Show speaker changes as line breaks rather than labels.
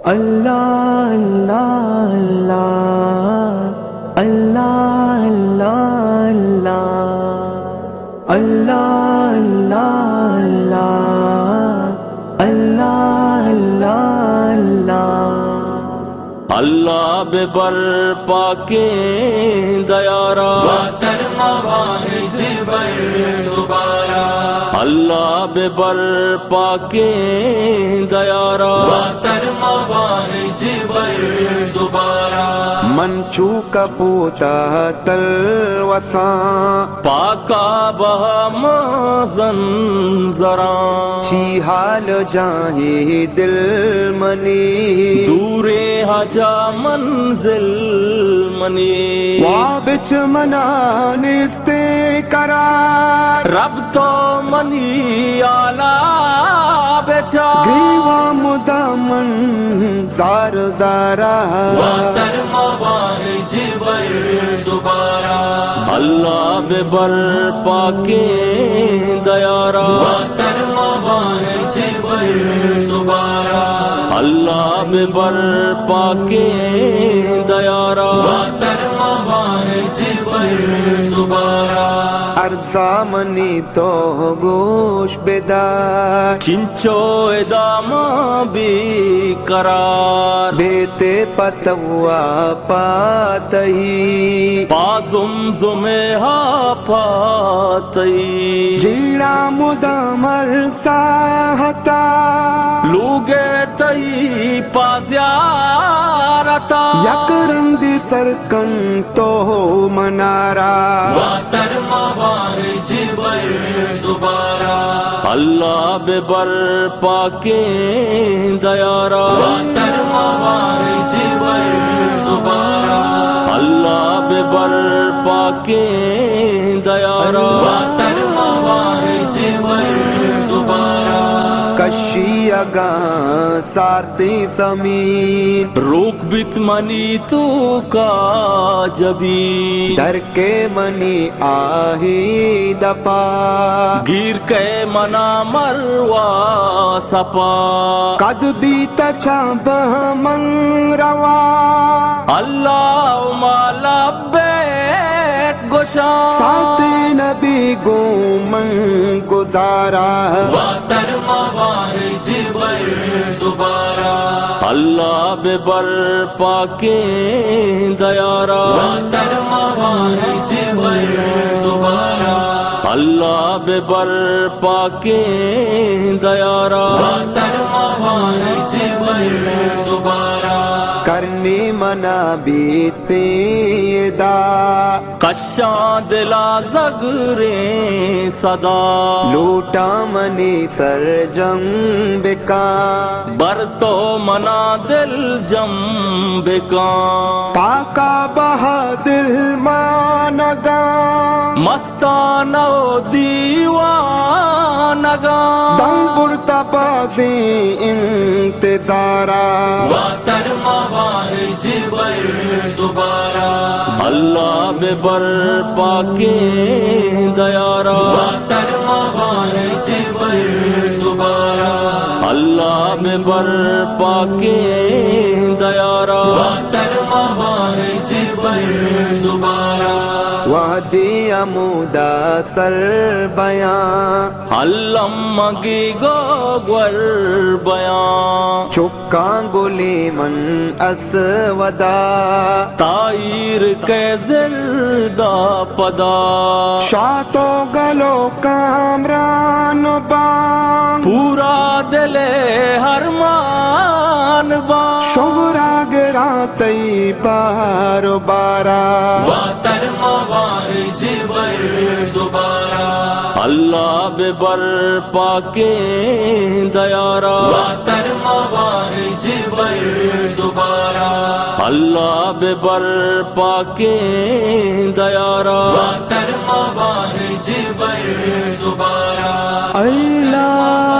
اللہ اللہ اللہ اللہ اللہ اللہ اللہ اللہ اللہ
اللہ بے برپا کے دیارا
واتر مواہج بر دوبارہ
اللہ بے برپا کے دیارا
واتر مواہج بر دوبارہ
منچو کا پوتا تلوساں
پاکا بہم زنزراں
چی حال جاہی دل منی
دورے حجا منزل منی
وابچ منانستے قرار
رب تو منی آلہ بیچا
گریوا مدامن زار زارا
واتر مواہج بر دوبارہ
اللہ بے برپا کے دیارا
واتر مواہج بر دوبارہ
اللہ بے برپا کے دیارا
واتر مواہج بر دوبارہ
ارزا منی تو گوش بیدار
چنچو ادام بھی قرار
بیتے پتوا پاتہی
پازم زمہا پاتئی
جیڑا مدامر ساہتا
لوگے تئی پازیارتا
یک رندی سرکن تو منارا
واتر مواہج بر دوبارہ
اللہ بے برپا کے دیارا
واتر مواہج بر دوبارہ
اللہ بے برپا کے دیارا
واتر مواہج بر دوبارہ
کشی اگاں سارتی زمین
روک بیت منی تو کا جبی
در کے منی آہی دپا
گیر کے منا مروا سپا
قد بیت چھاپ من روا
اللہ مالا بیک گشان
ساتھ نبی گو من گزارا
واتر مواہج بر دوبارہ
اللہ بے برپا کے دیارا
واتر مواہج بر دوبارہ
اللہ بے برپا کے دیارا
واتر مواہج بر دوبارہ
کرنی منا بیتے دا
کشاں دلا زگریں صدا
لوٹا منی سر جم بکا
بر تو منا دل جم بکاں
پاکا بہادر مانگا
مستانہ و دیوانگاں
دم برتا بازی انتظارا
واتر مواہج بر دوبارہ
اللہ بے برپا کے دیارا
واتر مواہج بر دوبارہ
اللہ بے برپا کے دیارا
واتر مواہج بر دوبارہ
وحدی عمودہ سر بیان
علم مگی گوگر بیان
چکاں گلی من اسودا
تائیر کے زردہ پدا
شاتو گلو کامران بام
پورا دل ہرمان بان
شغرا گرا تی پار بارا
واتر مواہج بر دوبارہ
اللہ بے برپا کے دیارا
واتر مواہج بر دوبارہ
اللہ بے برپا کے دیارا
واتر مواہج بر دوبارہ
اللہ